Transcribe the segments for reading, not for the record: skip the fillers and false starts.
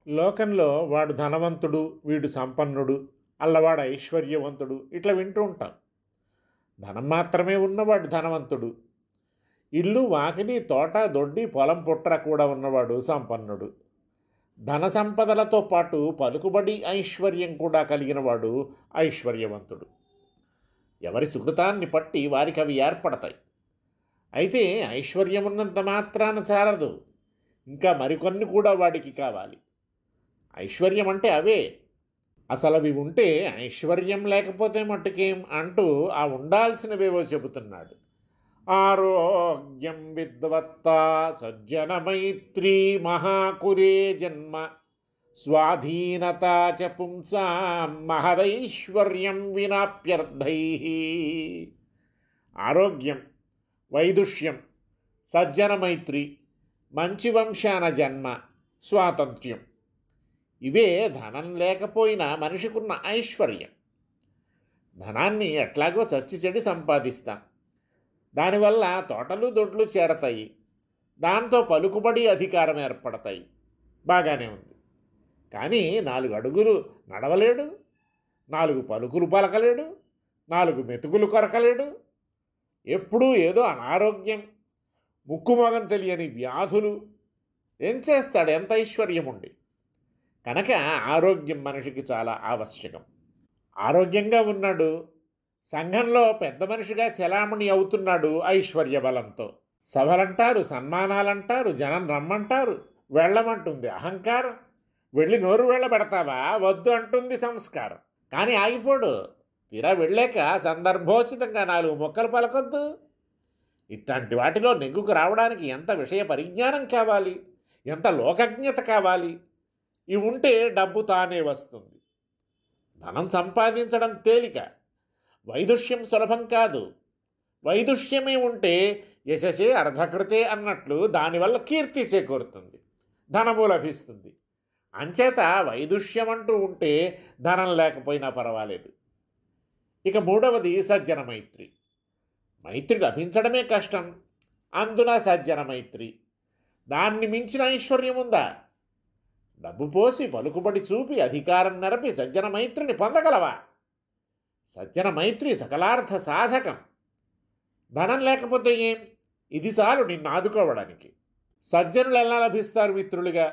లోకంలో వాడు ధనవంతుడు, వీడు సంపన్నుడు, అల్లవాడు ఐశ్వర్యవంతుడు ఇట్లా వింటూ ఉంటాం. ధనం మాత్రమే ఉన్నవాడు ధనవంతుడు. ఇల్లు, వాకిలి, తోట, దొడ్డి, పొలం, పుట్ర కూడా ఉన్నవాడు సంపన్నుడు. ధన సంపదలతో పాటు పలుకుబడి, ఐశ్వర్యం కూడా కలిగినవాడు ఐశ్వర్యవంతుడు. ఎవరి సుకృతాన్ని పట్టి వారికి అవి ఏర్పడతాయి. అయితే ఐశ్వర్యం ఉన్నంత మాత్రాన చాలదు, ఇంకా మరికొన్ని కూడా వాడికి కావాలి. ఐశ్వర్యం అంటే అవే. అసలు అవి ఉంటే ఐశ్వర్యం లేకపోతే మట్టుకేం అంటూ ఆ ఉండాల్సినవేవో చెబుతున్నాడు. ఆరోగ్యం విద్వత్తా సజ్జన మైత్రీ మహాకురే జన్మ స్వాధీనత చ పుంసాం మహదైశ్వర్యం వినాప్యర్థై. ఆరోగ్యం, వైదుష్యం, సజ్జన మైత్రి, మంచి వంశాన జన్మ, స్వాతంత్ర్యం, ఇవే ధనం లేకపోయినా మనిషికున్న ఐశ్వర్యం. ధనాన్ని ఎట్లాగో చచ్చి చెడి సంపాదిస్తాం. దానివల్ల తోటలు దొడ్లు చేరతాయి. దాంతో పలుకుబడి, అధికారం ఏర్పడతాయి. బాగానే ఉంది. కానీ 4 అడుగులు నడవలేడు, 4 పలుకులు పలకలేడు, 4 మెతుకులు కొరకలేడు. ఎప్పుడూ ఏదో అనారోగ్యం, ముక్కుమొగం తెలియని వ్యాధులు. ఏం చేస్తాడు ఎంత ఐశ్వర్యం ఉండి? కనుక ఆరోగ్యం మనిషికి చాలా ఆవశ్యకం. ఆరోగ్యంగా ఉన్నాడు, సంఘంలో పెద్ద మనిషిగా చలామణి అవుతున్నాడు ఐశ్వర్య బలంతో. సభలంటారు, సన్మానాలంటారు, జనం రమ్మంటారు, వెళ్ళమంటుంది అహంకారం. వెళ్ళి నోరు వెళ్ళబెడతావా? వద్దు అంటుంది సంస్కారం. కానీ ఆగిపోడు. తీరా వెళ్ళాక సందర్భోచితంగా 4 మొక్కలు పలకొద్దు. ఇట్లాంటి వాటిలో నెగ్గుకు రావడానికి ఎంత విషయ పరిజ్ఞానం కావాలి, ఎంత లోకజ్ఞత కావాలి. ఇవి ఉంటే డబ్బు తానే వస్తుంది. ధనం సంపాదించడం తేలిక, వైదుష్యం సులభం కాదు. వైదుష్యమే ఉంటే యశసే అర్ధకృతే అన్నట్లు దానివల్ల కీర్తి చేకూరుతుంది, ధనము లభిస్తుంది. అంచేత వైదుష్యం అంటూ ఉంటే ధనం లేకపోయినా పర్వాలేదు. ఇక 3వది సజ్జన మైత్రి. మైత్రి లభించడమే కష్టం, అందున సజ్జన మైత్రి. దాన్ని మించిన ఐశ్వర్యం ఉందా? డబ్బు పోసి, పలుకుబడి చూపి, అధికారం నెరపి సజ్జన మైత్రిని పొందగలవా? సజ్జన మైత్రి సకలార్థ సాధకం. ధనం లేకపోతే ఏం? ఇది చాలు నిన్ను ఆదుకోవడానికి. సజ్జనులు ఎలా లభిస్తారు మిత్రులుగా?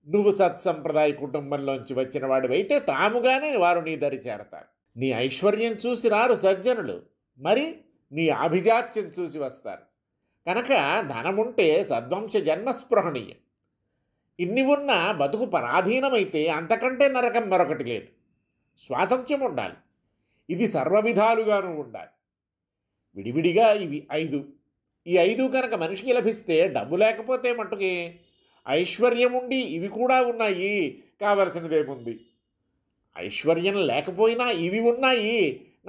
నువ్వు సత్సంప్రదాయ కుటుంబంలోంచి వచ్చిన వాడివైతే తాముగానే వారు నీ దరి చేరతారు. నీ ఐశ్వర్యం చూసి రారు సజ్జనులు, మరి నీ ఆభిజాత్యం చూసి వస్తారు. కనుక ధనముంటే సద్వంశ జన్మస్పృహణీయం. ఇన్ని ఉన్నా బతుకు పరాధీనమైతే అంతకంటే నరకం మరొకటి లేదు. స్వాతంత్ర్యం ఉండాలి, ఇది సర్వవిధాలుగానూ ఉండాలి. విడివిడిగా ఇవి 5. ఈ 5 కనుక మనిషికి లభిస్తే డబ్బు లేకపోతే మట్టుకే, ఐశ్వర్యం ఉండి ఇవి కూడా ఉన్నాయి, కావలసినదేముంది? ఐశ్వర్యం లేకపోయినా ఇవి ఉన్నాయి,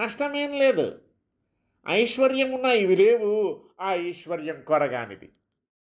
నష్టమేం లేదు. ఐశ్వర్యం ఉన్నా ఇవి లేవు, ఆ ఐశ్వర్యం కొరగానిది.